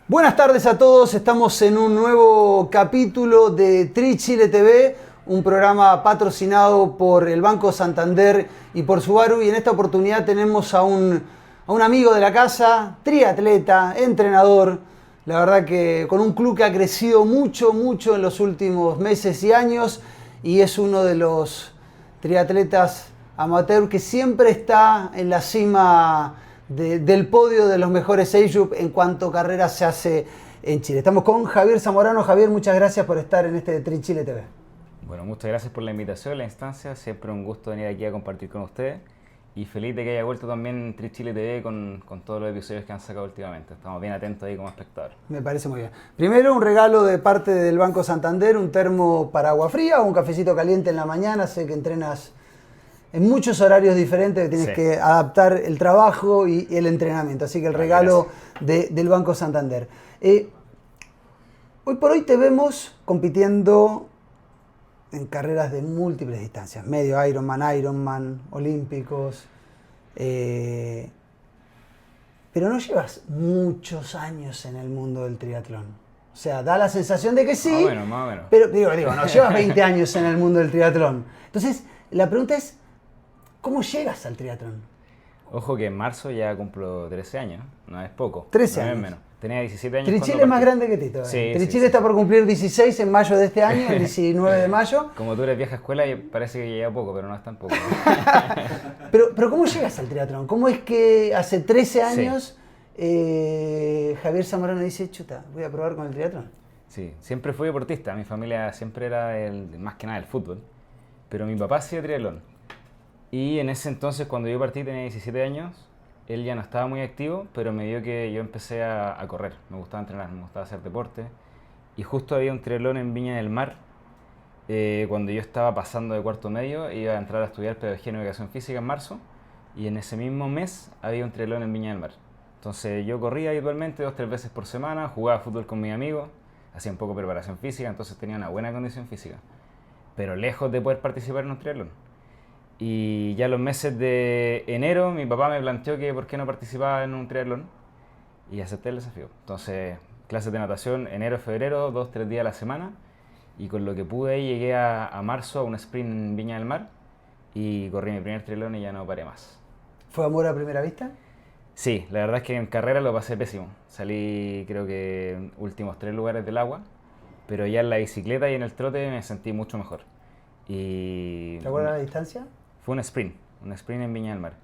Buenas tardes a todos, estamos en un nuevo capítulo de Tri Chile TV, un programa patrocinado por el Banco Santander y por Subaru, y en esta oportunidad tenemos a un amigo de la casa, triatleta, entrenador, la verdad que con un club que ha crecido mucho en los últimos meses y años, y es uno de los triatletas amateur que siempre está en la cima del podio de los mejores age group en cuanto carrera se hace en Chile. Estamos con Javier Zamorano. Javier, muchas gracias por estar en este Tri Chile TV. Bueno, muchas gracias por la invitación, la instancia. Siempre un gusto venir aquí a compartir con ustedes. Y feliz de que haya vuelto también Tri Chile TV con todos los episodios que han sacado últimamente. Estamos bien atentos ahí como espectadores. Me parece muy bien. Primero, un regalo de parte del Banco Santander, un termo para agua fría o un cafecito caliente en la mañana. Sé que entrenas en muchos horarios diferentes, tienes que adaptar el trabajo y el entrenamiento. Así que el regalo del Banco Santander. Hoy por hoy te vemos compitiendo en carreras de múltiples distancias. Medio Ironman, olímpicos. Pero no llevas muchos años en el mundo del triatlón. O sea, da la sensación de que sí. Más o menos. Pero digo, no llevas 20 años en el mundo del triatlón. Entonces, la pregunta es, ¿cómo llegas al triatlón? Ojo que en marzo ya cumplo 13 años, no es poco. 13 no años. Es menos. Tenía 17 años. Tri Chile es más grande que ti todavía. Sí, Tri sí, Chile sí. está por cumplir 16 en mayo de este año, el 19 de mayo. Como tú eres vieja escuela, parece que lleva poco, pero no es tan poco. Pero ¿cómo llegas al triatlón? ¿Cómo es que hace 13 años Javier Zamorano dice, chuta, voy a probar con el triatlón? Sí, siempre fui deportista. Mi familia siempre era más que nada el fútbol. Pero mi papá hacía triatlón. Y en ese entonces, cuando yo partí, tenía 17 años. Él ya no estaba muy activo, pero me vio que yo empecé a correr. Me gustaba entrenar, me gustaba hacer deporte. Y justo había un triatlón en Viña del Mar. Cuando yo estaba pasando de cuarto medio, iba a entrar a estudiar Pedagogía en Educación Física en marzo. Y en ese mismo mes había un triatlón en Viña del Mar. Entonces yo corría habitualmente 2-3 veces por semana, jugaba fútbol con mis amigos, hacía un poco de preparación física, entonces tenía una buena condición física. Pero lejos de poder participar en un triatlón. Y ya los meses de enero mi papá me planteó que por qué no participaba en un triatlón y acepté el desafío. Entonces, clases de natación enero, febrero, 2-3 días a la semana, y con lo que pude llegué a marzo a un sprint en Viña del Mar y corrí mi primer triatlón y ya no paré más. ¿Fue amor a primera vista? Sí, la verdad es que en carrera lo pasé pésimo. Salí creo que en últimos 3 lugares del agua, pero ya en la bicicleta y en el trote me sentí mucho mejor. Y ¿Te acuerdas la distancia? fue un sprint en Viña del Mar.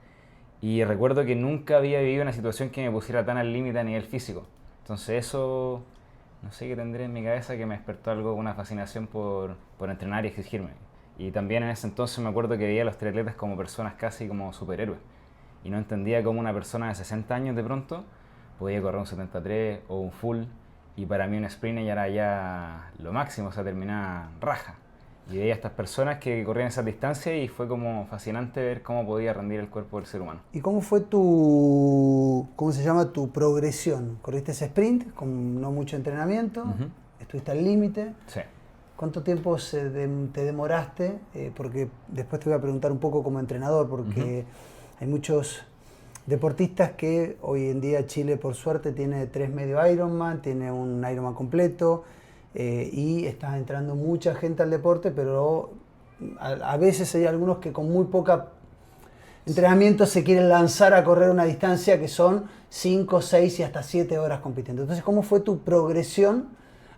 Y recuerdo que nunca había vivido una situación que me pusiera tan al límite a nivel físico. Entonces eso, no sé qué tendré en mi cabeza que me despertó algo, una fascinación por entrenar y exigirme. Y también en ese entonces me acuerdo que veía a los triatletas como personas casi como superhéroes. Y no entendía cómo una persona de 60 años de pronto podía correr un 73 o un full. Y para mí un sprint ya era ya lo máximo, o sea, terminaba raja. Y veía a estas personas que corrían esas distancias y fue como fascinante ver cómo podía rendir el cuerpo del ser humano. ¿Y cómo fue tu progresión? ¿Corriste ese sprint con no mucho entrenamiento? ¿Estuviste al límite? Sí. ¿Cuánto tiempo te demoraste? Porque después te voy a preguntar un poco como entrenador, porque hay muchos deportistas que hoy en día Chile, por suerte, tiene 3 medio Ironman, tiene un Ironman completo, y está entrando mucha gente al deporte, pero a veces hay algunos que con muy poca entrenamiento se quieren lanzar a correr una distancia que son 5, 6 y hasta 7 horas compitiendo. Entonces, ¿cómo fue tu progresión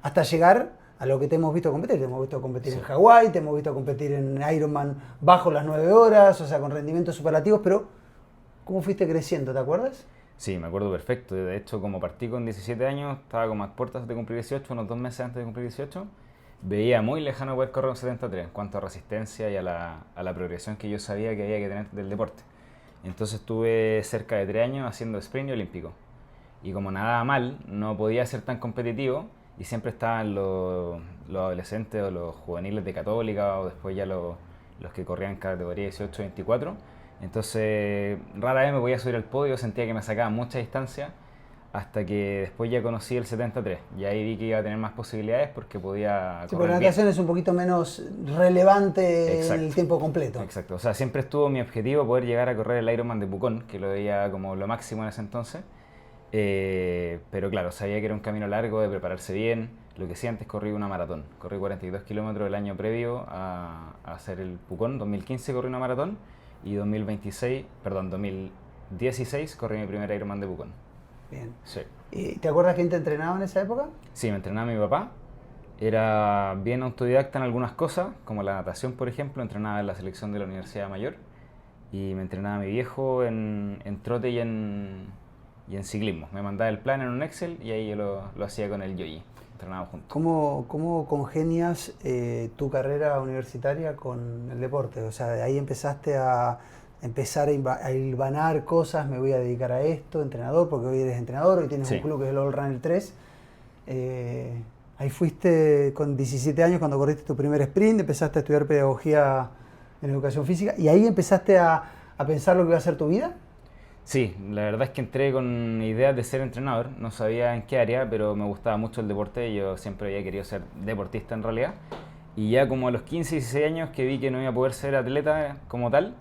hasta llegar a lo que te hemos visto competir? Te hemos visto competir en Hawái, te hemos visto competir en Ironman bajo las 9 horas, o sea, con rendimientos superlativos, pero ¿cómo fuiste creciendo? ¿Te acuerdas? Sí, me acuerdo perfecto. De hecho, como partí con 17 años, estaba como a puertas de cumplir 18, unos 2 meses antes de cumplir 18, veía muy lejano poder correr un 73 en cuanto a resistencia y a la progresión que yo sabía que había que tener del deporte. Entonces estuve cerca de 3 años haciendo sprint y olímpico. Y como nadaba mal, no podía ser tan competitivo y siempre estaban los adolescentes o los juveniles de Católica o después ya los que corrían categoría 18-24. Entonces, rara vez me podía subir al podio, sentía que me sacaba mucha distancia, hasta que después ya conocí el 73. Y ahí vi que iba a tener más posibilidades porque podía Sí, correr porque la bien. natación es un poquito menos relevante Exacto. en el tiempo completo. Exacto. O sea, siempre estuvo mi objetivo poder llegar a correr el Ironman de Pucón, que lo veía como lo máximo en ese entonces. Pero claro, sabía que era un camino largo de prepararse bien. Lo que sí, antes corrí una maratón. Corrí 42 kilómetros el año previo a hacer el Pucón. 2015 corrí una maratón y 2016 corrí mi primer Ironman de Pucón. Bien. Sí. ¿Y te acuerdas quién te entrenaba en esa época? Sí, me entrenaba mi papá. Era bien autodidacta en algunas cosas, como la natación, por ejemplo. Entrenaba en la selección de la Universidad Mayor. Y me entrenaba mi viejo en trote y en ciclismo. Me mandaba el plan en un Excel y ahí yo lo hacía con el Yoyi. Entrenábamos juntos. ¿Cómo congenias tu carrera universitaria con el deporte? O sea, de ahí empezaste a a hilvanar cosas, me voy a dedicar a esto, entrenador, porque hoy eres entrenador, hoy tienes Sí. un club que es el All Runner 3. Ahí fuiste con 17 años cuando corriste tu primer sprint, empezaste a estudiar pedagogía en educación física y ahí empezaste a pensar lo que iba a ser tu vida. Sí, la verdad es que entré con ideas de ser entrenador, no sabía en qué área, pero me gustaba mucho el deporte, yo siempre había querido ser deportista en realidad. Y ya como a los 15, 16 años que vi que no iba a poder ser atleta como tal,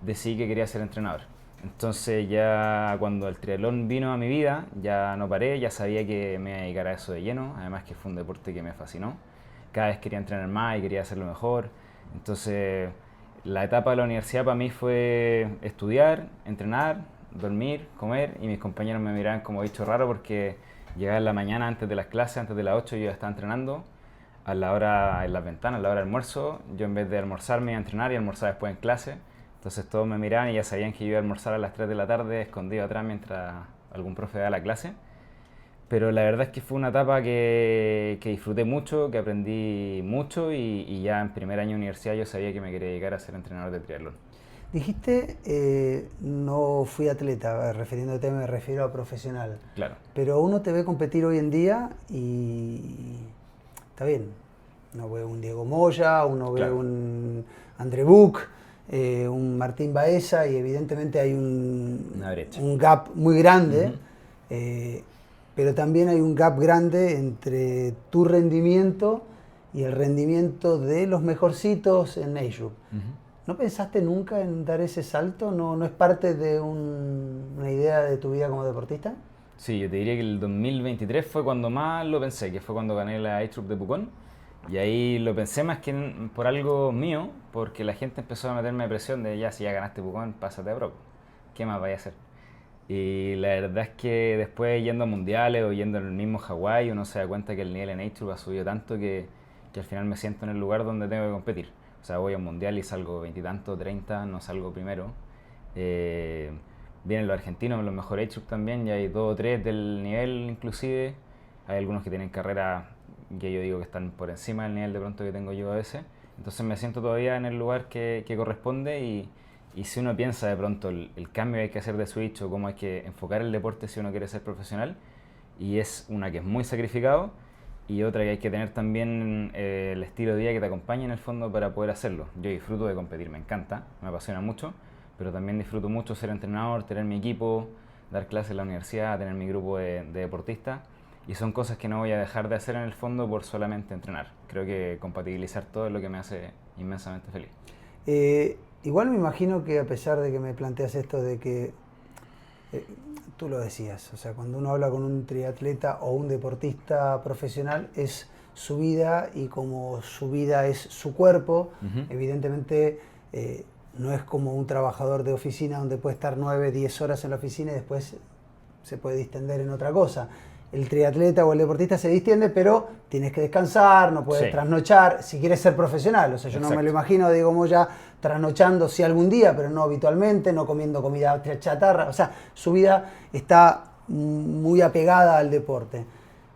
decidí que quería ser entrenador. Entonces ya cuando el triatlón vino a mi vida, ya no paré, ya sabía que me iba a dedicar a eso de lleno, además que fue un deporte que me fascinó. Cada vez quería entrenar más y quería hacerlo mejor. Entonces la etapa de la universidad para mí fue estudiar, entrenar, dormir, comer y mis compañeros me miraban como bicho raro porque llegaba en la mañana antes de las clases, antes de las 8 yo ya estaba entrenando a la hora en las ventanas, a la hora de almuerzo. Yo en vez de almorzar me iba a entrenar y almorzaba después en clase. Entonces todos me miraban y ya sabían que yo iba a almorzar a las 3 de la tarde escondido atrás mientras algún profe daba la clase. Pero la verdad es que fue una etapa que disfruté mucho, que aprendí mucho y ya en primer año de universidad yo sabía que me quería dedicar a ser entrenador de triatlón. Dijiste, no fui atleta, refiriéndote me refiero a profesional. Claro. Pero uno te ve competir hoy en día y está bien. Uno ve un Diego Moya, uno ve Claro. un André Buch, un Martín Baeza y evidentemente hay Una brecha. un gap muy grande. Ujú. Pero también hay un gap grande entre tu rendimiento y el rendimiento de los mejorcitos en Age Group. Ujú. ¿No pensaste nunca en dar ese salto? ¿No es parte de una idea de tu vida como deportista? Sí, yo te diría que el 2023 fue cuando más lo pensé, que fue cuando gané la Ice Group de Pucón. Y ahí lo pensé más que por algo mío, porque la gente empezó a meterme presión de ya, si ya ganaste Pucón, pásate a Pro. ¿Qué más vaya a hacer? Y la verdad es que después yendo a mundiales o yendo en el mismo Hawái, uno se da cuenta que el nivel en Nature ha subido tanto que al final me siento en el lugar donde tengo que competir. O sea, voy a un mundial y salgo veintitantos, 30, no salgo primero. Eh, Vienen los argentinos, los mejores Nature también, y hay dos o tres del nivel inclusive. Hay algunos que tienen carrera que yo digo que están por encima del nivel de pronto que tengo yo a veces. Entonces me siento todavía en el lugar que corresponde y si uno piensa de pronto el cambio que hay que hacer de switch o cómo hay que enfocar el deporte si uno quiere ser profesional, y es una que es muy sacrificado y otra que hay que tener también el estilo de vida que te acompañe en el fondo para poder hacerlo. Yo disfruto de competir, me encanta, me apasiona mucho, pero también disfruto mucho ser entrenador, tener mi equipo, dar clases en la universidad, tener mi grupo de deportistas y son cosas que no voy a dejar de hacer en el fondo por solamente entrenar. Creo que compatibilizar todo es lo que me hace inmensamente feliz. Igual me imagino que a pesar de que me planteas esto de que tú lo decías, o sea, cuando uno habla con un triatleta o un deportista profesional es su vida y como su vida es su cuerpo, evidentemente no es como un trabajador de oficina donde puede estar 9, 10 horas en la oficina y después se puede distender en otra cosa. El triatleta o el deportista se distiende, pero tienes que descansar, no puedes trasnochar, si quieres ser profesional. O sea, yo no me lo imagino, digo, Moya trasnochando sí algún día, pero no habitualmente, no comiendo comida chatarra. O sea, su vida está muy apegada al deporte.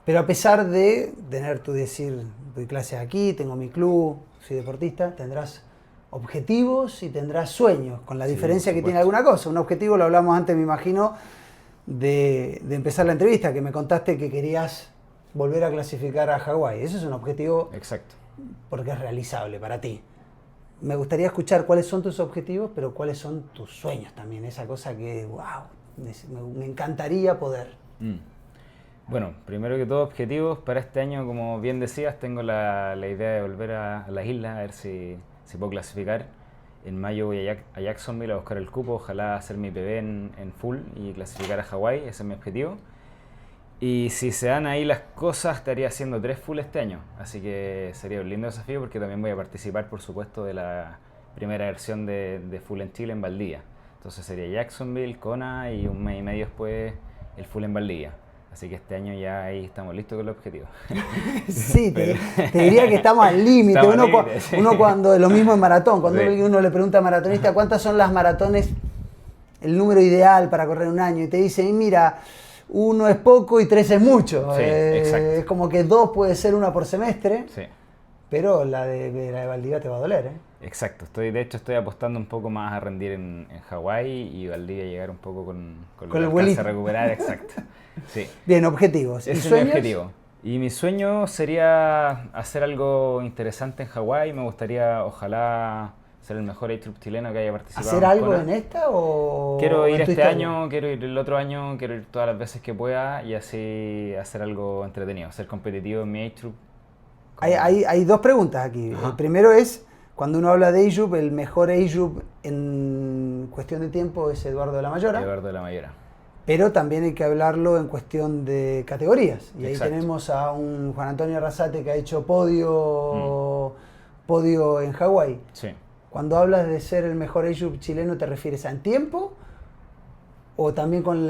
Pero a pesar de tener, tú decir, doy clases aquí, tengo mi club, soy deportista, tendrás objetivos y tendrás sueños, con la diferencia que tiene alguna cosa. Un objetivo, lo hablamos antes, me imagino, de empezar la entrevista, que me contaste que querías volver a clasificar a Hawái. Eso es un objetivo. Exacto. Porque es realizable para ti. Me gustaría escuchar cuáles son tus objetivos, pero cuáles son tus sueños también. Esa cosa que, wow, me encantaría poder. Bueno, primero que todo, objetivos para este año, como bien decías, tengo la idea de volver a las islas, a ver si puedo clasificar. En mayo voy a Jacksonville a buscar el cupo, ojalá hacer mi PB en full y clasificar a Hawái, ese es mi objetivo. Y si se dan ahí las cosas, estaría haciendo 3 full este año. Así que sería un lindo desafío porque también voy a participar, por supuesto, de la primera versión de full en Chile en Valdivia. Entonces sería Jacksonville, Kona y un mes y medio después el full en Valdivia. Así que este año ya ahí estamos listos con el objetivo. Sí, te diría que estamos al límite. Sí. Uno cuando, lo mismo en maratón, cuando Sí. uno le pregunta a maratonista cuántas son las maratones, el número ideal para correr un año, y te dice, mira, 1 es poco y 3 es mucho. Sí, exacto. Es como que 2 puede ser 1 por semestre, Sí. pero la de Valdivia te va a doler, ¿eh? Exacto, de hecho estoy apostando un poco más a rendir en Hawái y Valdivia llegar un poco con lo Con que el alcance vuelito. a recuperar, exacto. Sí, Bien, objetivos. ¿Y ese es mi sueños? objetivo. Y mi sueño sería hacer algo interesante en Hawái. Me gustaría, ojalá, ser el mejor age group chileno que haya participado. ¿Hacer algo Kona. en esta o Quiero ir en tu este historia? año, quiero ir el otro año, quiero ir todas las veces que pueda y así hacer algo entretenido, ser competitivo en mi age group. Hay 2 preguntas aquí. Ajá. El primero es, cuando uno habla de age-group, el mejor age-group en cuestión de tiempo es Eduardo de la Mayora, Eduardo de la Mayora. pero también hay que hablarlo en cuestión de categorías. Y ahí Exacto. tenemos a un Juan Antonio Arrasate que ha hecho podio en Hawái. Sí. Cuando hablas de ser el mejor age-group chileno, ¿te refieres a en tiempo o también con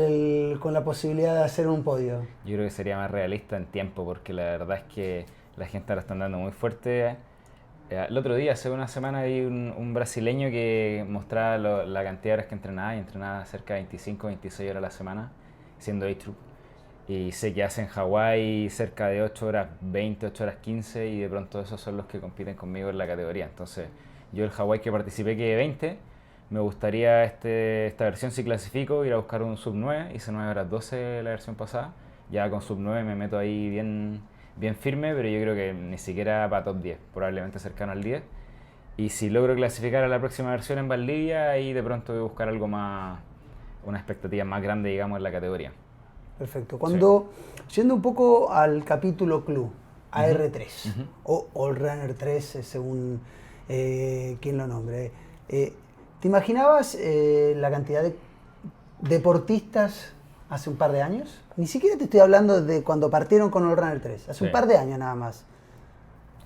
la posibilidad de hacer un podio? Yo creo que sería más realista en tiempo, porque la verdad es que la gente ahora está andando muy fuerte. El otro día, hace una semana, vi un brasileño que mostraba la cantidad de horas que entrenaba y entrenaba cerca de 25, 26 horas a la semana, siendo age-group. Y sé que hacen Hawái cerca de 8 horas 20, 8 horas 15 y de pronto esos son los que compiten conmigo en la categoría. Entonces, yo el Hawái que participé quedé 20. Me gustaría esta versión si clasifico ir a buscar un sub 9, hice 9 horas 12 la versión pasada. Ya con sub 9 me meto ahí bien firme, pero yo creo que ni siquiera para top 10, probablemente cercano al 10. Y si logro clasificar a la próxima versión en Valdivia, ahí de pronto voy a buscar algo más, una expectativa más grande, digamos, en la categoría. Perfecto. Yendo un poco al capítulo club, AR3 o All Runner 3, según quien lo nombre. ¿Te imaginabas la cantidad de deportistas hace un par de años? Ni siquiera te estoy hablando de cuando partieron con All Runner 3, hace un par de años nada más.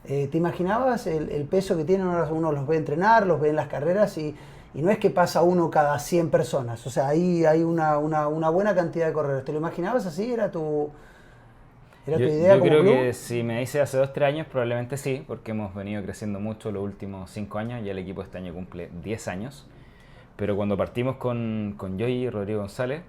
¿Te imaginabas el peso que tienen? Ahora uno los ve entrenar, los ve en las carreras y no es que pasa uno cada 100 personas. O sea, ahí hay una buena cantidad de corredores. ¿Te lo imaginabas así? ¿Era tu idea Yo como creo club? que si me dice hace 2-3 años, probablemente sí, porque hemos venido creciendo mucho los últimos 5 años y el equipo este año cumple 10 años. Pero cuando partimos con Yoyi y Rodrigo González,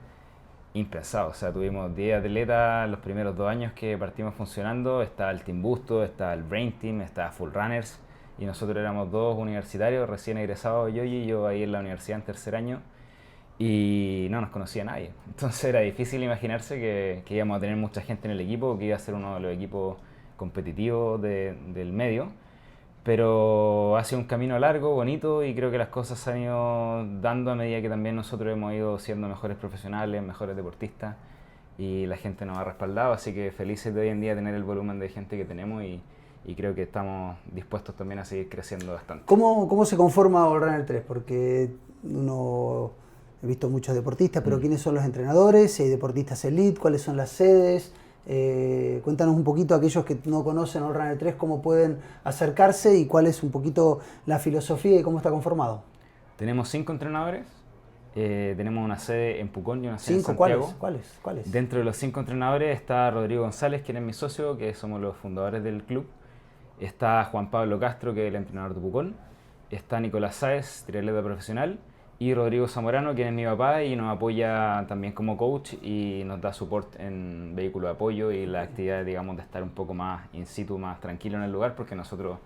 impensado. O sea, tuvimos 10 atletas los primeros 2 años que partimos funcionando. Estaba el Team Busto, estaba el Brain Team, estaba Full Runners. Y nosotros éramos 2 universitarios recién egresados, Yoyi y yo ahí en la universidad en tercer año. Y no nos conocía nadie. Entonces era difícil imaginarse que íbamos a tener mucha gente en el equipo, que iba a ser uno de los equipos competitivos del medio. Pero ha sido un camino largo, bonito, y creo que las cosas se han ido dando a medida que también nosotros hemos ido siendo mejores profesionales, mejores deportistas, y la gente nos ha respaldado, así que felices de hoy en día tener el volumen de gente que tenemos y creo que estamos dispuestos también a seguir creciendo bastante. ¿Cómo se conforma All Runner 3? Porque he visto muchos deportistas, pero ¿quiénes son los entrenadores? Si hay deportistas elite, ¿cuáles son las sedes? Cuéntanos un poquito a aquellos que no conocen All Runner 3, cómo pueden acercarse y cuál es un poquito la filosofía y cómo está conformado. Tenemos 5 entrenadores, tenemos una sede en Pucón y una sede en ¿5? Santiago. ¿Cuáles? Dentro de los 5 entrenadores está Rodrigo González, quien es mi socio, que somos los fundadores del club. Está Juan Pablo Castro, que es el entrenador de Pucón. Está Nicolás Sáez, triatleta profesional. Y Rodrigo Zamorano, quien es mi papá y nos apoya también como coach y nos da support en vehículo de apoyo y la actividad, digamos, de estar un poco más in situ, más tranquilo en el lugar, porque nosotros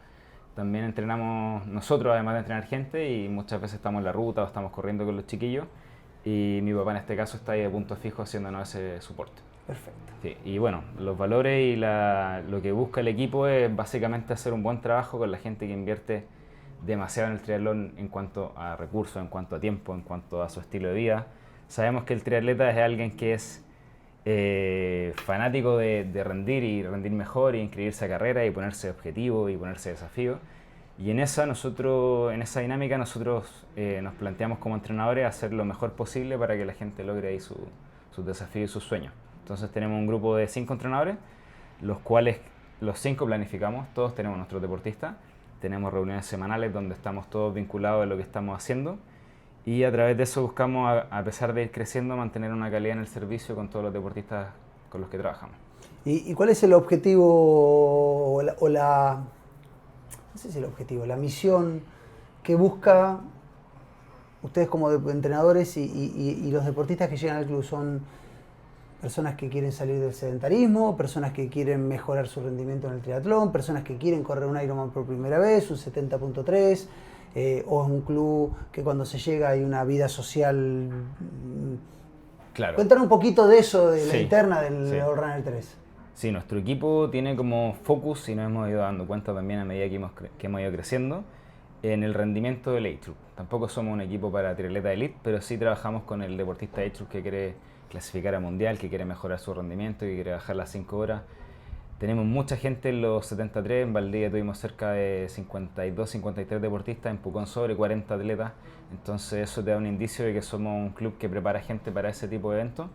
también entrenamos, además de entrenar gente, y muchas veces estamos en la ruta o estamos corriendo con los chiquillos, y mi papá en este caso está ahí de punto fijo haciéndonos ese soporte. Perfecto. Sí, y bueno, los valores y lo que busca el equipo es básicamente hacer un buen trabajo con la gente que invierte demasiado en el triatlón en cuanto a recursos, en cuanto a tiempo, en cuanto a su estilo de vida. Sabemos que el triatleta es alguien que es fanático de rendir y rendir mejor y inscribirse a carrera y ponerse objetivos y ponerse desafíos. Y en esa dinámica nosotros nos planteamos como entrenadores hacer lo mejor posible para que la gente logre ahí sus desafíos y sus sueños. Entonces tenemos un grupo de 5 entrenadores, los cuales los 5 planificamos, todos tenemos nuestros deportistas, tenemos reuniones semanales donde estamos todos vinculados en lo que estamos haciendo y a través de eso buscamos, a pesar de ir creciendo, mantener una calidad en el servicio con todos los deportistas con los que trabajamos. ¿Y cuál es el objetivo no sé si el objetivo, la misión que busca ustedes como entrenadores y los deportistas que llegan al club? ¿Son personas que quieren salir del sedentarismo, personas que quieren mejorar su rendimiento en el triatlón, personas que quieren correr un Ironman por primera vez, un 70.3, o es un club que cuando se llega hay una vida social? Claro. Cuéntanos un poquito de eso, de la interna del sí. All Runner 3. Sí, nuestro equipo tiene como focus, y nos hemos ido dando cuenta también a medida que hemos ido creciendo, en el rendimiento del age-group. Tampoco somos un equipo para triatleta elite, pero sí trabajamos con el deportista age-group que quiere clasificar a mundial, que quiere mejorar su rendimiento, que quiere bajar las 5 horas. Tenemos mucha gente en los 73, en Valdivia tuvimos cerca de 52, 53 deportistas, en Pucón sobre 40 atletas, entonces eso te da un indicio de que somos un club que prepara gente para ese tipo de eventos.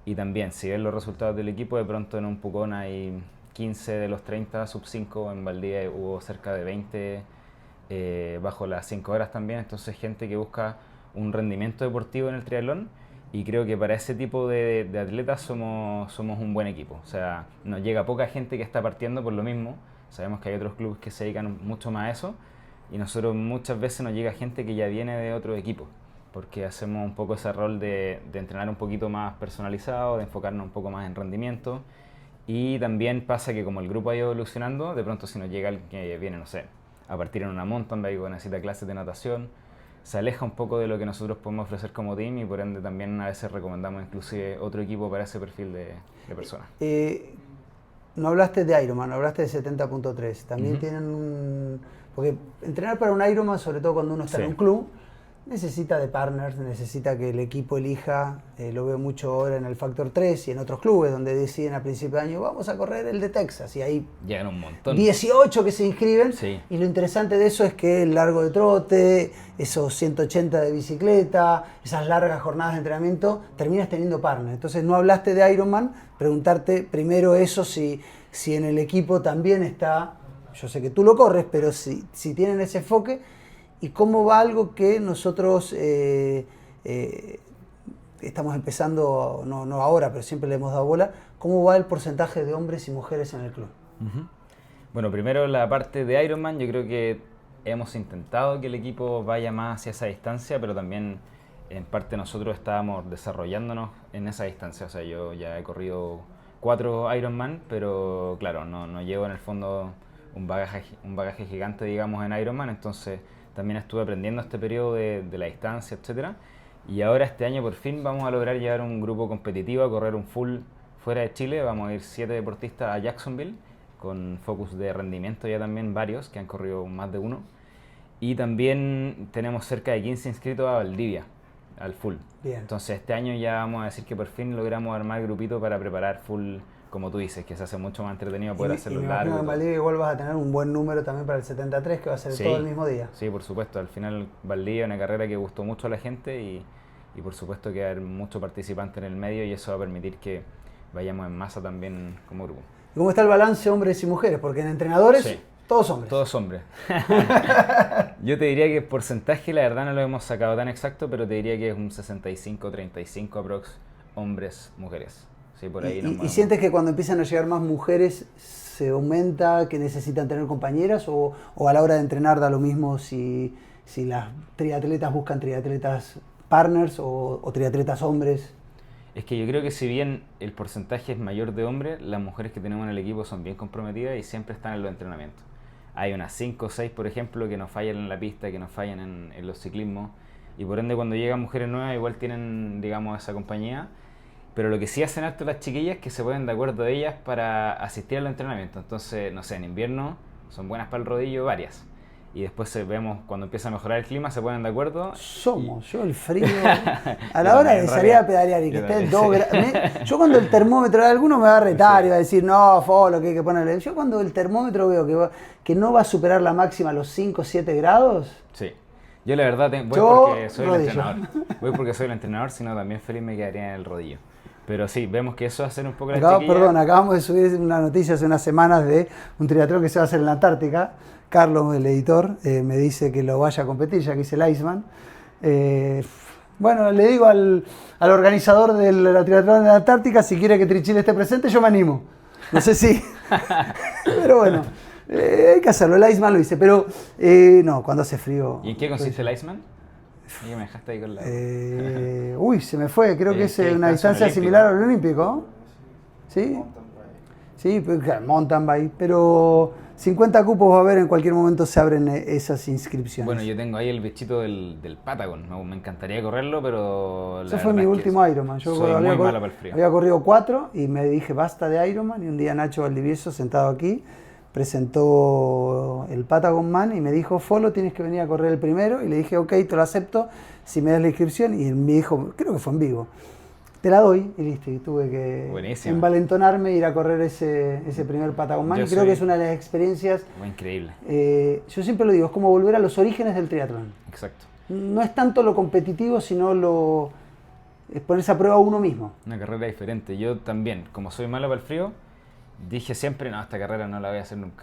Y también, si ves los resultados del equipo, de pronto en un Pucón hay 15 de los 30 sub 5, en Valdivia hubo cerca de 20 bajo las 5 horas también, entonces gente que busca un rendimiento deportivo en el triatlón, y creo que para ese tipo de atletas somos un buen equipo. O sea, nos llega poca gente que está partiendo por lo mismo, sabemos que hay otros clubes que se dedican mucho más a eso, y nosotros muchas veces nos llega gente que ya viene de otro equipo, porque hacemos un poco ese rol de entrenar un poquito más personalizado, de enfocarnos un poco más en rendimiento, y también pasa que como el grupo ha ido evolucionando, de pronto si nos llega alguien que viene, no sé, a partir en una mountain bike o necesita clases de natación, se aleja un poco de lo que nosotros podemos ofrecer como team, y por ende también a veces recomendamos inclusive otro equipo para ese perfil de personas. No hablaste de Ironman, hablaste de 70.3. También tienen porque entrenar para un Ironman, sobre todo cuando uno está en un club, necesita de partners, necesita que el equipo elija. Lo veo mucho ahora en el Factor 3 y en otros clubes donde deciden a principio de año vamos a correr el de Texas, y ahí llegan un montón, 18 que se inscriben, y lo interesante de eso es que el largo de trote, esos 180 de bicicleta, esas largas jornadas de entrenamiento, terminas teniendo partners. Entonces no hablaste de Ironman, preguntarte primero eso, si en el equipo también está, yo sé que tú lo corres, pero si tienen ese enfoque. ¿Y cómo va algo que nosotros estamos empezando, no ahora, pero siempre le hemos dado bola? ¿Cómo va el porcentaje de hombres y mujeres en el club? Bueno, primero la parte de Ironman, yo creo que hemos intentado que el equipo vaya más hacia esa distancia, pero también en parte nosotros estábamos desarrollándonos en esa distancia. O sea, yo ya he corrido 4 Ironman, pero claro, no llevo en el fondo un bagaje gigante, digamos, en Ironman, entonces también estuve aprendiendo este periodo de la distancia, etcétera. Y ahora este año por fin vamos a lograr llevar un grupo competitivo a correr un full fuera de Chile. Vamos a ir 7 deportistas a Jacksonville, con focus de rendimiento ya también varios, que han corrido más de uno. Y también tenemos cerca de 15 inscritos a Valdivia, al full. Bien. Entonces este año ya vamos a decir que por fin logramos armar el grupito para preparar full, como tú dices, que se hace mucho más entretenido poder hacerlo largo. En Valdivia igual vas a tener un buen número también para el 73, que va a ser todo el mismo día. Sí, por supuesto. Al final Valdivia es una carrera que gustó mucho a la gente, y por supuesto que va a haber muchos participantes en el medio, y eso va a permitir que vayamos en masa también como grupo. ¿Y cómo está el balance hombres y mujeres? Porque en entrenadores, todos hombres. Todos hombres. Yo te diría que el porcentaje, la verdad no lo hemos sacado tan exacto, pero te diría que es un 65-35 aprox hombres, mujeres. Sí, por ahí ¿Y sientes que cuando empiezan a llegar más mujeres se aumenta, que necesitan tener compañeras, o a la hora de entrenar da lo mismo si las triatletas buscan triatletas partners o triatletas hombres? Es que yo creo que si bien el porcentaje es mayor de hombres, las mujeres que tenemos en el equipo son bien comprometidas y siempre están en los entrenamientos. Hay unas 5 o 6, por ejemplo, que nos fallan en la pista, que nos fallan en los ciclismos, y por ende cuando llegan mujeres nuevas igual tienen, digamos, esa compañía. Pero lo que sí hacen harto las chiquillas es que se ponen de acuerdo de ellas para asistir a los entrenamientos. Entonces, no sé, en invierno son buenas para el rodillo varias. Y después vemos cuando empieza a mejorar el clima, se ponen de acuerdo. Yo el frío, a la hora de salir a pedalear y que esté 2 grados. Yo cuando el termómetro, alguno me va a retar y va a decir, no, lo que hay que ponerle. Yo cuando el termómetro veo que no va a superar la máxima a los 5 o 7 grados. Sí. Yo la verdad voy porque soy el entrenador. Voy porque soy el entrenador, sino también feliz me quedaría en el rodillo. Pero sí, vemos que eso va a ser un poco la chiquilla. Perdón, acabamos de subir una noticia hace unas semanas de un triatlón que se va a hacer en la Antártica. Carlos, el editor, me dice que lo vaya a competir, ya que hice el Iceman. Bueno, le digo al organizador de la triatlón en la Antártica, si quiere que Trichile esté presente, yo me animo. No sé si... Pero bueno, hay que hacerlo. El Iceman lo hice, pero no, cuando hace frío... ¿Y en qué consiste el Iceman? Y me dejaste ahí con la... se me fue. Creo que es una distancia similar al olímpico. ¿Sí? Sí, mountain bike. Pero 50 cupos va a haber, en cualquier momento se abren esas inscripciones. Bueno, yo tengo ahí el bichito del Patagon. Me encantaría correrlo, pero... Ese fue mi último Ironman. Yo soy muy malo para el frío. Había corrido 4 y me dije basta de Ironman. Y un día Nacho Valdivieso, sentado aquí, presentó el Patagon Man y me dijo, Folo, tienes que venir a correr el primero. Y le dije, ok, te lo acepto si me das la inscripción. Y me dijo, creo que fue en vivo, te la doy. Y listo, y tuve que envalentonarme e ir a correr ese primer Patagon Man. Y creo que es una de las experiencias... increíble. Yo siempre lo digo, es como volver a los orígenes del triatlón. Exacto. No es tanto lo competitivo, sino es ponerse a prueba uno mismo. Una carrera diferente. Yo también, como soy malo para el frío, dije siempre, no, esta carrera no la voy a hacer nunca.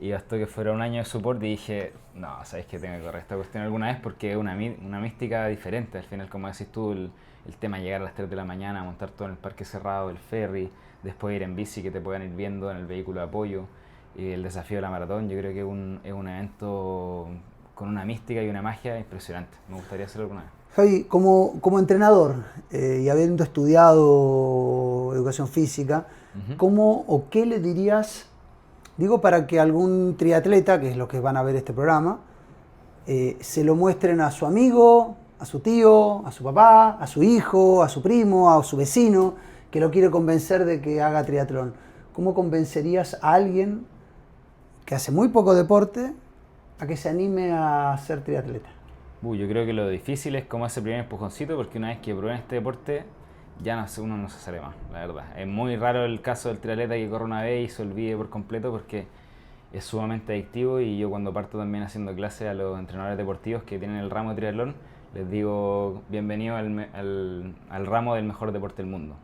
Y hasta que fuera un año de support y dije, no, sabéis que tengo que correr esta cuestión alguna vez porque es una mística diferente. Al final, como decís tú, el tema de llegar a las 3 de la mañana, montar todo en el parque cerrado, el ferry, después ir en bici que te puedan ir viendo en el vehículo de apoyo, y el desafío de la maratón, yo creo que es un evento con una mística y una magia impresionante. Me gustaría hacerlo alguna vez. Javi, como entrenador y habiendo estudiado educación física, ¿cómo o qué le dirías, digo, para que algún triatleta, que es lo que van a ver este programa, se lo muestren a su amigo, a su tío, a su papá, a su hijo, a su primo, a su vecino, que lo quiere convencer de que haga triatlón? ¿Cómo convencerías a alguien que hace muy poco deporte a que se anime a ser triatleta? Yo creo que lo difícil es como ese primer empujoncito, porque una vez que prueben este deporte, uno no se sale más, la verdad. Es muy raro el caso del triatleta que corre una vez y se olvide por completo, porque es sumamente adictivo. Y yo, cuando parto también haciendo clases a los entrenadores deportivos que tienen el ramo de triatlón, les digo, bienvenido al ramo del mejor deporte del mundo.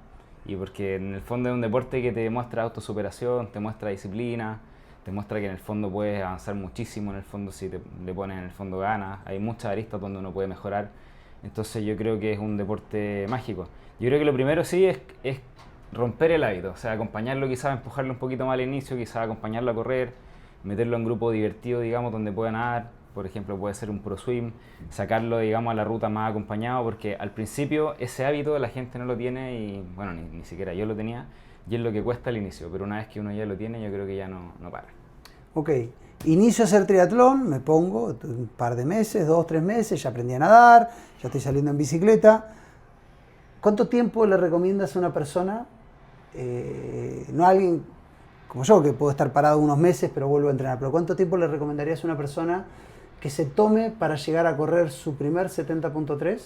Y porque en el fondo es un deporte que te muestra autosuperación, te muestra disciplina, te muestra que en el fondo puedes avanzar muchísimo, en el fondo si le pones en el fondo ganas. Hay muchas aristas donde uno puede mejorar. Entonces yo creo que es un deporte mágico. Yo creo que lo primero sí es romper el hábito, o sea, acompañarlo, quizás empujarlo un poquito más al inicio, quizás acompañarlo a correr, meterlo en un grupo divertido, digamos, donde pueda nadar. Por ejemplo, puede ser un pro swim, sacarlo, digamos, a la ruta más acompañado, porque al principio ese hábito la gente no lo tiene y, bueno, ni siquiera yo lo tenía, y es lo que cuesta al inicio, pero una vez que uno ya lo tiene, yo creo que ya no para. Ok, inicio a hacer triatlón, me pongo un par de meses, 2, 3 meses, ya aprendí a nadar, ya estoy saliendo en bicicleta. ¿Cuánto tiempo le recomiendas a una persona, no a alguien como yo, que puedo estar parado unos meses pero vuelvo a entrenar, pero cuánto tiempo le recomendarías a una persona que se tome para llegar a correr su primer 70.3?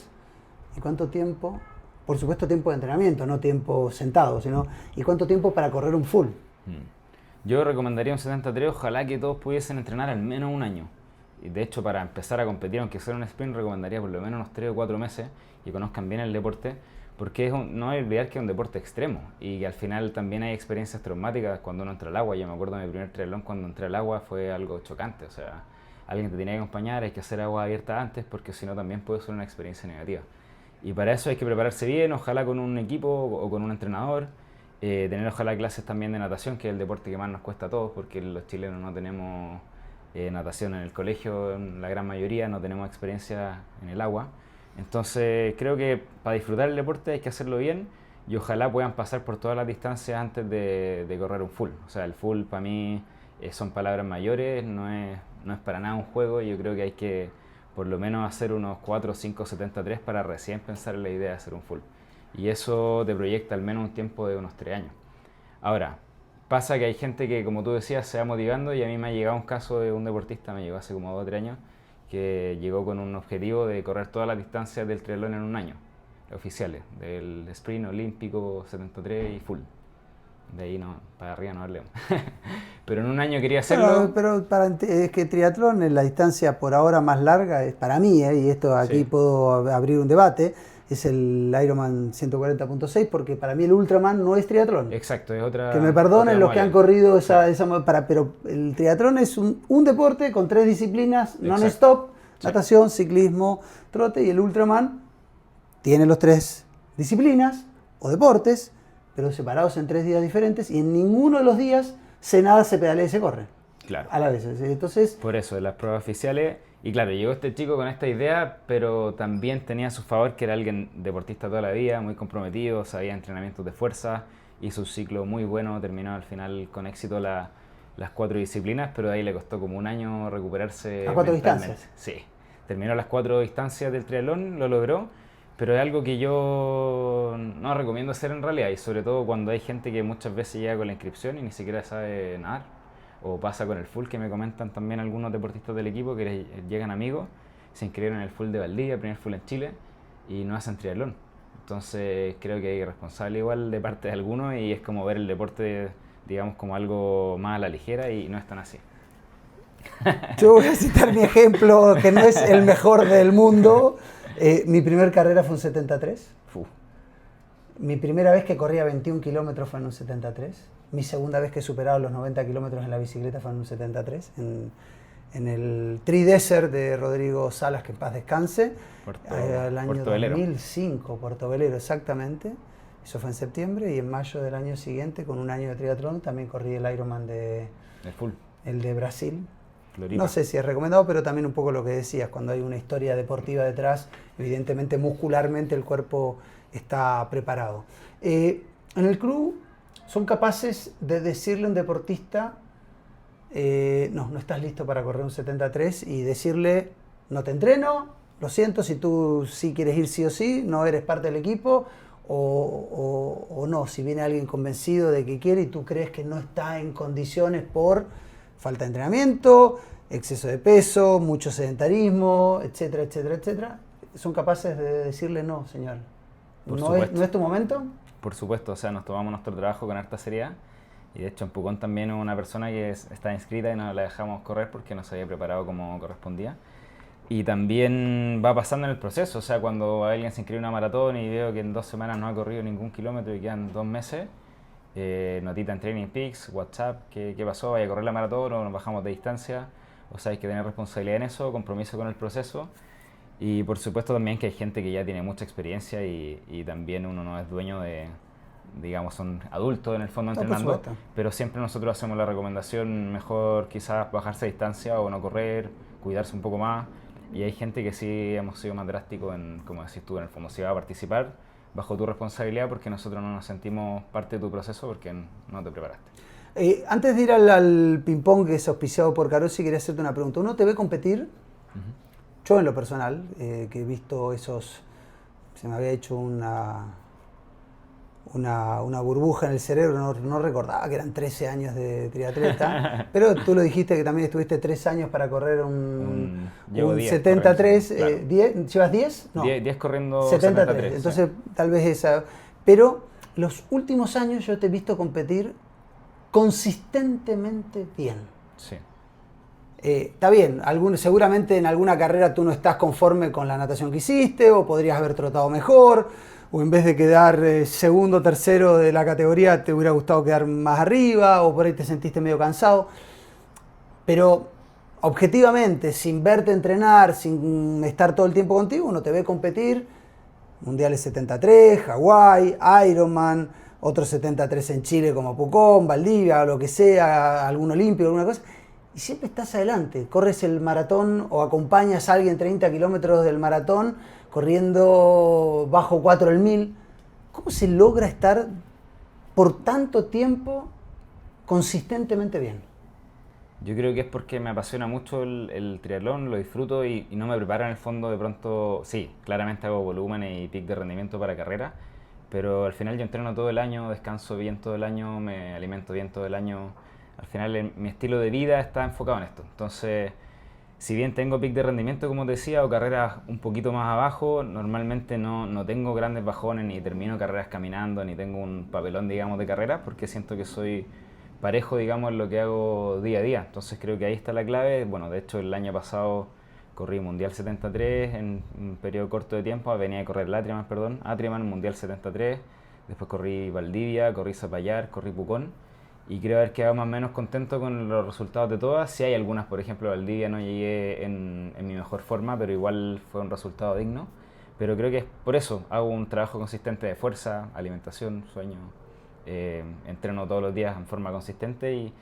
¿Y cuánto tiempo? Por supuesto, tiempo de entrenamiento, no tiempo sentado, sino ¿y cuánto tiempo para correr un full? Yo recomendaría un 73, ojalá que todos pudiesen entrenar al menos un año. Y de hecho, para empezar a competir, aunque sea un sprint, recomendaría por lo menos unos 3 o 4 meses y conozcan bien el deporte, porque no hay que olvidar que es un deporte extremo y que al final también hay experiencias traumáticas cuando uno entra al agua. Yo me acuerdo de mi primer triatlón, cuando entré al agua fue algo chocante, o sea, alguien te tiene que acompañar, hay que hacer agua abierta antes, porque si no también puede ser una experiencia negativa. Y para eso hay que prepararse bien, ojalá con un equipo o con un entrenador, tener ojalá clases también de natación, que es el deporte que más nos cuesta a todos, porque los chilenos no tenemos natación en el colegio, en la gran mayoría no tenemos experiencia en el agua. Entonces creo que para disfrutar el deporte hay que hacerlo bien y ojalá puedan pasar por todas las distancias antes de correr un full. O sea, el full para mí son palabras mayores, no es para nada un juego. Yo creo que hay que por lo menos hacer unos 4, 5, 73 para recién pensar en la idea de hacer un full. Y eso te proyecta al menos un tiempo de unos 3 años. Ahora, pasa que hay gente que, como tú decías, se va motivando, y a mí me ha llegado un caso de un deportista, me llegó hace como 2 o 3 años, que llegó con un objetivo de correr todas las distancias del triatlón en un año, oficiales, del sprint olímpico, 73 y full. De ahí no, para arriba no hablemos. Pero en un año quería hacerlo. Pero es que triatlón es la distancia por ahora más larga, es para mí, y esto aquí sí puedo abrir un debate, es el Ironman 140.6, porque para mí el Ultraman no es triatlón. Exacto, es otra... Que me perdonen los que han corrido pero el triatlón es un deporte con 3 disciplinas non-stop, natación, ciclismo, trote, y el Ultraman tiene los 3 disciplinas o deportes, pero separados en 3 días diferentes, y en ninguno de los días se nada, se pedalea y se corre. Claro. A la vez. Entonces, por eso, de las pruebas oficiales. Y claro, llegó este chico con esta idea, pero también tenía a su favor que era alguien deportista toda la vida, muy comprometido, sabía entrenamientos de fuerza, hizo un ciclo muy bueno, terminó al final con éxito las 4 disciplinas, pero ahí le costó como un año recuperarse. ¿A 4 distancias? Sí, terminó las 4 distancias del triatlón, lo logró, pero es algo que yo no recomiendo hacer en realidad, y sobre todo cuando hay gente que muchas veces llega con la inscripción y ni siquiera sabe nadar. O pasa con el full, que me comentan también algunos deportistas del equipo que llegan amigos, se inscribieron en el full de Valdivia, primer full en Chile, y no hacen triatlón. Entonces creo que hay irresponsable igual de parte de algunos, y es como ver el deporte, digamos, como algo más a la ligera, y no es tan así. Yo voy a citar mi ejemplo, que no es el mejor del mundo. Mi primer carrera fue un 73. Mi primera vez que corría 21 kilómetros fue en un 73. Mi segunda vez que he superado los 90 kilómetros en la bicicleta fue en un 73, en el Tri-Desert de Rodrigo Salas, que en paz descanse, el año 2005, Puerto Velero, exactamente. Eso fue en septiembre, y en mayo del año siguiente, con un año de triatlón, también corrí el Ironman el de Brasil. Floripa. No sé si es recomendado, pero también un poco lo que decías, cuando hay una historia deportiva detrás, evidentemente muscularmente el cuerpo está preparado. En el club son capaces de decirle a un deportista, no estás listo para correr un 73, y decirle, no te entreno, lo siento, si tú sí quieres ir sí o sí, no eres parte del equipo, o no, si viene alguien convencido de que quiere y tú crees que no está en condiciones por falta de entrenamiento, exceso de peso, mucho sedentarismo, etcétera, etcétera, etcétera, son capaces de decirle, no, señor, ¿no es tu momento? Por supuesto, o sea, nos tomamos nuestro trabajo con harta seriedad, y de hecho en Pucón también hubo una persona que está inscrita y no la dejamos correr porque no se había preparado como correspondía. Y también va pasando en el proceso, o sea, cuando alguien se inscribe en una maratón y veo que en 2 semanas no ha corrido ningún kilómetro y quedan 2 meses, notita en Training Peaks, WhatsApp, ¿qué pasó? ¿Vaya a correr la maratón o nos bajamos de distancia? O sea, hay que tener responsabilidad en eso, compromiso con el proceso. Y por supuesto también que hay gente que ya tiene mucha experiencia, y también uno no es dueño de, digamos, son adultos en el fondo entrenando, pero siempre nosotros hacemos la recomendación, mejor quizás bajarse a distancia o no correr, cuidarse un poco más, y hay gente que sí hemos sido más drásticos en, como decís tú, en el fondo, si va a participar, bajo tu responsabilidad, porque nosotros no nos sentimos parte de tu proceso porque no te preparaste. Antes de ir al ping-pong, que es auspiciado por Carosi, quería hacerte una pregunta. ¿Uno te ve competir? Yo en lo personal, que he visto se me había hecho una burbuja en el cerebro, no recordaba que eran 13 años de triatleta, pero tú lo dijiste que también estuviste 3 años para correr un 73, claro. ¿Llevas 10? No. 10 corriendo 73, entonces sí. Tal vez esa, pero los últimos años yo te he visto competir consistentemente bien. Sí. Está bien, seguramente en alguna carrera tú no estás conforme con la natación que hiciste, o podrías haber trotado mejor, o en vez de quedar segundo o tercero de la categoría te hubiera gustado quedar más arriba, o por ahí te sentiste medio cansado. Pero objetivamente, sin verte entrenar, sin estar todo el tiempo contigo, uno te ve competir, Mundiales 73, Hawái, Ironman, otros 73 en Chile como Pucón, Valdivia, lo que sea, algún olímpico, alguna cosa. Y siempre estás adelante, corres el maratón o acompañas a alguien 30 kilómetros del maratón corriendo bajo 4 el 1000. ¿Cómo se logra estar por tanto tiempo consistentemente bien? Yo creo que es porque me apasiona mucho el triatlón, lo disfruto y no me preparo en el fondo de pronto. Sí, claramente hago volumen y pic de rendimiento para carrera, pero al final yo entreno todo el año, descanso bien todo el año, me alimento bien todo el año. Al final mi estilo de vida está enfocado en esto. Entonces, si bien tengo pic de rendimiento, como te decía, o carreras un poquito más abajo, normalmente no tengo grandes bajones, ni termino carreras caminando, ni tengo un papelón, digamos, de carreras, porque siento que soy parejo, digamos, en lo que hago día a día. Entonces creo que ahí está la clave. Bueno, de hecho el año pasado corrí Mundial 73 en un periodo corto de tiempo, venía de correr el Atriaman, Mundial 73, después corrí Valdivia, corrí Zapallar, corrí Pucón, y creo haber quedado más o menos contento con los resultados de todas. Sí hay algunas, por ejemplo, Valdivia no llegué en mi mejor forma, pero igual fue un resultado digno. Pero creo que es por eso, hago un trabajo consistente de fuerza, alimentación, sueño, entreno todos los días en forma consistente y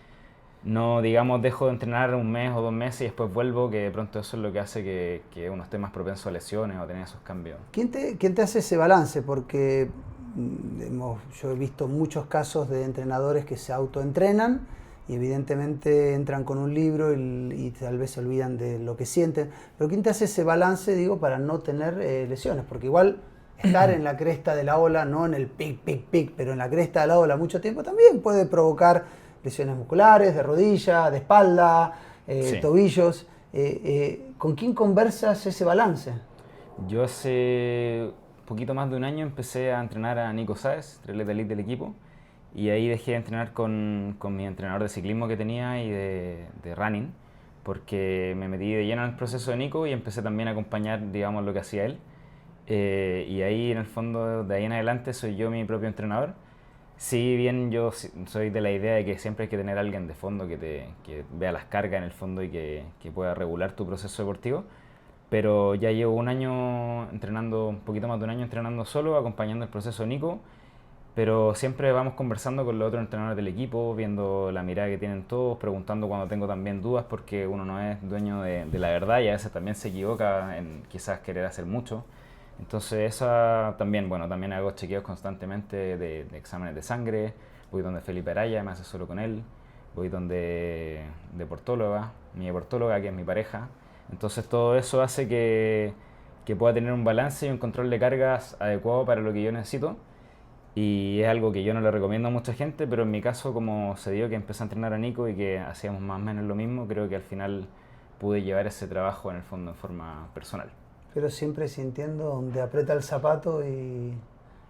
no, digamos, dejo de entrenar un mes o 2 meses y después vuelvo, que de pronto eso es lo que hace que uno esté más propenso a lesiones o a tener esos cambios. ¿Quién te hace ese balance? Porque yo he visto muchos casos de entrenadores que se autoentrenan y evidentemente entran con un libro y tal vez se olvidan de lo que sienten. Pero ¿quién te hace ese balance, digo, para no tener lesiones? Porque igual estar en la cresta de la ola, no en el pic, pero en la cresta de la ola mucho tiempo también puede provocar lesiones musculares, de rodilla, de espalda, Sí. tobillos. ¿Con quién conversas ese balance? Yo hace poquito más de un año empecé a entrenar a Nico Sáez, triatleta elite del equipo, y ahí dejé de entrenar con mi entrenador de ciclismo que tenía y de running, porque me metí de lleno en el proceso de Nico y empecé también a acompañar, digamos, lo que hacía él. Y ahí en el fondo, de ahí en adelante, soy yo mi propio entrenador. Si bien yo soy de la idea de que siempre hay que tener a alguien de fondo que vea las cargas en el fondo y que pueda regular tu proceso deportivo, pero ya llevo un año entrenando, un poquito más de un año entrenando solo, acompañando el proceso de Nico, pero siempre vamos conversando con los otros entrenadores del equipo, viendo la mirada que tienen todos, preguntando cuando tengo también dudas, porque uno no es dueño de la verdad y a veces también se equivoca en quizás querer hacer mucho. Entonces esa también, bueno, también hago chequeos constantemente de exámenes de sangre, voy donde Felipe Araya, me asesoro con él, voy donde deportóloga, mi deportóloga que es mi pareja. Entonces todo eso hace que pueda tener un balance y un control de cargas adecuado para lo que yo necesito. Y es algo que yo no le recomiendo a mucha gente, pero en mi caso, como se dio que empecé a entrenar a Nico y que hacíamos más o menos lo mismo, creo que al final pude llevar ese trabajo en el fondo en forma personal. Pero siempre sintiendo donde aprieta el zapato y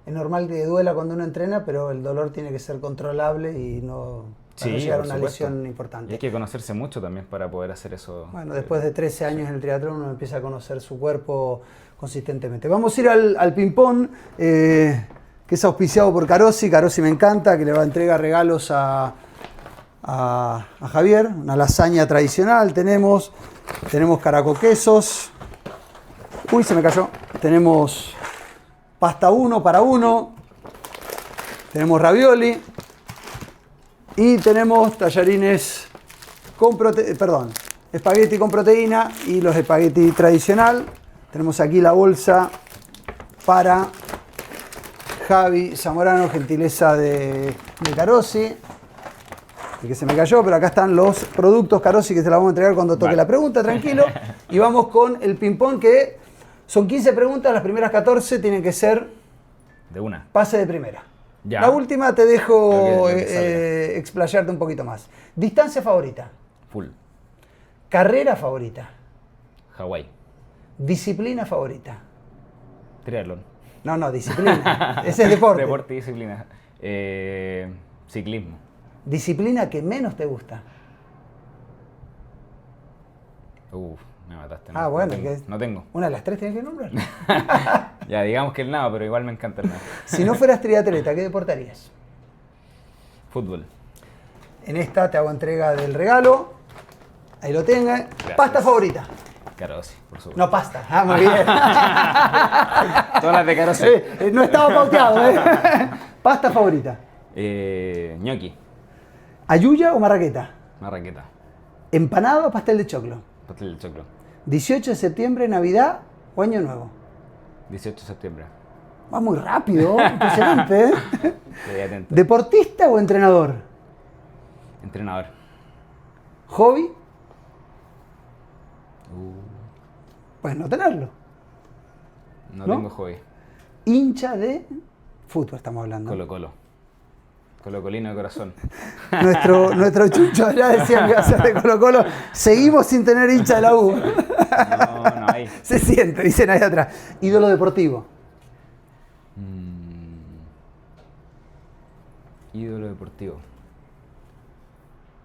es normal que duela cuando uno entrena, pero el dolor tiene que ser controlable y no, para no Sí, llegar a por una supuesto. lesión Y importante. hay que conocerse mucho también para poder hacer eso. Bueno, después de 13 años en el triatlón uno empieza a conocer su cuerpo consistentemente. Vamos a ir al ping-pong, que es auspiciado por Carosi. Carosi me encanta, que le va a entregar regalos a Javier. Una lasaña tradicional tenemos caracoquesos. Uy, se me cayó. Tenemos pasta 1 para 1. Tenemos ravioli. Y tenemos tallarines con espagueti con proteína y los espagueti tradicional. Tenemos aquí la bolsa para Javi Zamorano, gentileza de Carosi. El que se me cayó, pero acá están los productos Carosi que se la vamos a entregar cuando toque la pregunta, tranquilo. Y vamos con el ping-pong, que son 15 preguntas, las primeras 14 tienen que ser De una. pase de primera. Ya. La última te dejo Lo que explayarte un poquito más. Distancia favorita. Full. Carrera favorita. Hawái. Disciplina favorita. Triatlón. No, disciplina. Ese es deporte. Deporte y disciplina. Ciclismo. Disciplina que menos te gusta. Me mataste. Ah, bueno. No tengo. Una de las 3 tienes que nombrar. Ya, digamos que el nado, pero igual me encanta el nado. Si no fueras triatleta, ¿qué deporte harías? Fútbol. En esta te hago entrega del regalo. Ahí lo tenga. Gracias. Pasta favorita. Carosi, por supuesto. No, pasta. Ah, muy bien. Todas las de Carosi. No estaba pauteado, Pasta favorita. Ñoqui. ¿Ayuya o marraqueta? Marraqueta. ¿Empanado o pastel de choclo? Pastel de choclo. 18 de septiembre, Navidad o Año Nuevo. 18 de septiembre. Va muy rápido, impresionante, Estoy atento. ¿Deportista o entrenador? Entrenador. ¿Hobby? Puedes no tenerlo. No ¿No? tengo hobby. Hincha de fútbol estamos hablando. Colo-colo. Colo-colino de corazón. Nuestro Chucho ya decía que iba a ser de Colo Colo. Seguimos sin tener hincha de la U. No hay. Se siente, dicen ahí atrás. Ídolo deportivo. Ídolo deportivo.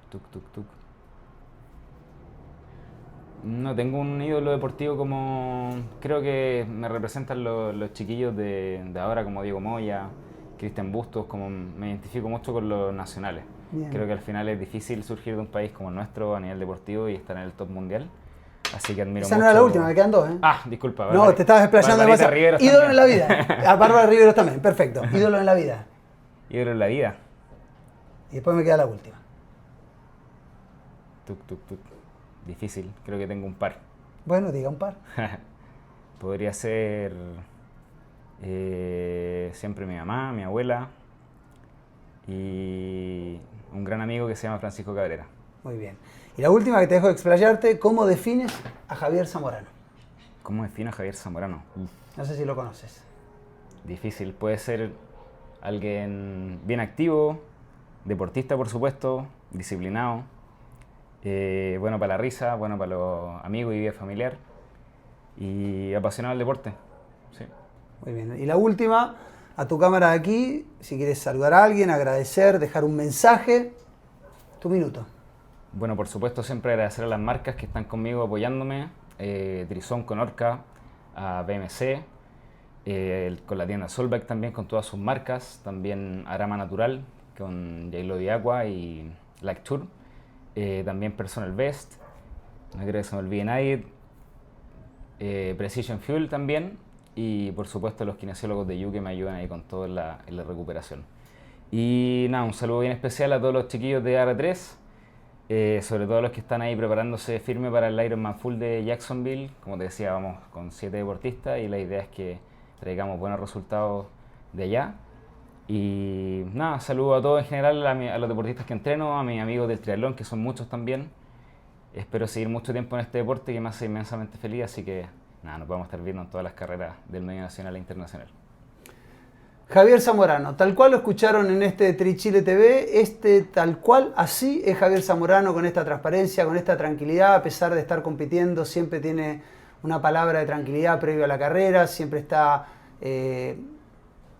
Tuk, tuk, tuk. No tengo un ídolo deportivo como... Creo que me representan los chiquillos de ahora, como Diego Moya, Cristian Bustos, como me identifico mucho con los nacionales. Bien. Creo que al final es difícil surgir de un país como el nuestro a nivel deportivo y estar en el top mundial. Así que admiro Esa mucho... no era la última, me quedan dos, ¿eh? Ah, disculpa. No, te estabas explayando demasiado. Riveros Ídolo también. en la vida. A Bárbara Riveros también, perfecto. Ídolo en la vida. Ídolo en la vida. Y después me queda la última. Tuc, tuc, tuc. Difícil, creo que tengo un par. Bueno, diga un par. Podría ser siempre mi mamá, mi abuela y un gran amigo que se llama Francisco Cabrera. Muy bien. Y la última que te dejo explayarte, ¿cómo defines a Javier Zamorano? ¿Cómo defino a Javier Zamorano? No sé si lo conoces. Difícil, puede ser alguien bien activo, deportista por supuesto, disciplinado, bueno para la risa, bueno para los amigos y vida familiar y apasionado del deporte. Sí. Muy bien. Y la última, a tu cámara de aquí, si quieres saludar a alguien, agradecer, dejar un mensaje, tu minuto. Bueno, por supuesto siempre agradecer a las marcas que están conmigo apoyándome, Trizón con Orca, a BMC, con la tienda Solbeck también con todas sus marcas, también Arama Natural con J-Lo de Aqua y Lacture, también Personal Best, no creo que se me olvide nadie, Precision Fuel también y por supuesto los kinesiólogos de You que me ayudan ahí con todo en la recuperación. Y nada, un saludo bien especial a todos los chiquillos de R3, sobre todo los que están ahí preparándose firme para el Ironman Full de Jacksonville. Como te decía, vamos con 7 deportistas y la idea es que traigamos buenos resultados de allá. Y nada, saludo a todos en general, a los deportistas que entreno, a mis amigos del triatlón, que son muchos también. Espero seguir mucho tiempo en este deporte que me hace inmensamente feliz, así que nada, nos vamos a estar viendo en todas las carreras del medio nacional e internacional. Javier Zamorano, tal cual lo escucharon en este Trichile TV, tal cual, así es Javier Zamorano, con esta transparencia, con esta tranquilidad, a pesar de estar compitiendo, siempre tiene una palabra de tranquilidad previo a la carrera, siempre está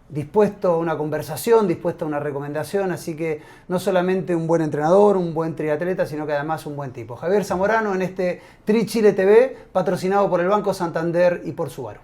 dispuesto a una conversación, dispuesto a una recomendación, así que no solamente un buen entrenador, un buen triatleta, sino que además un buen tipo. Javier Zamorano en este Trichile TV, patrocinado por el Banco Santander y por Subaru.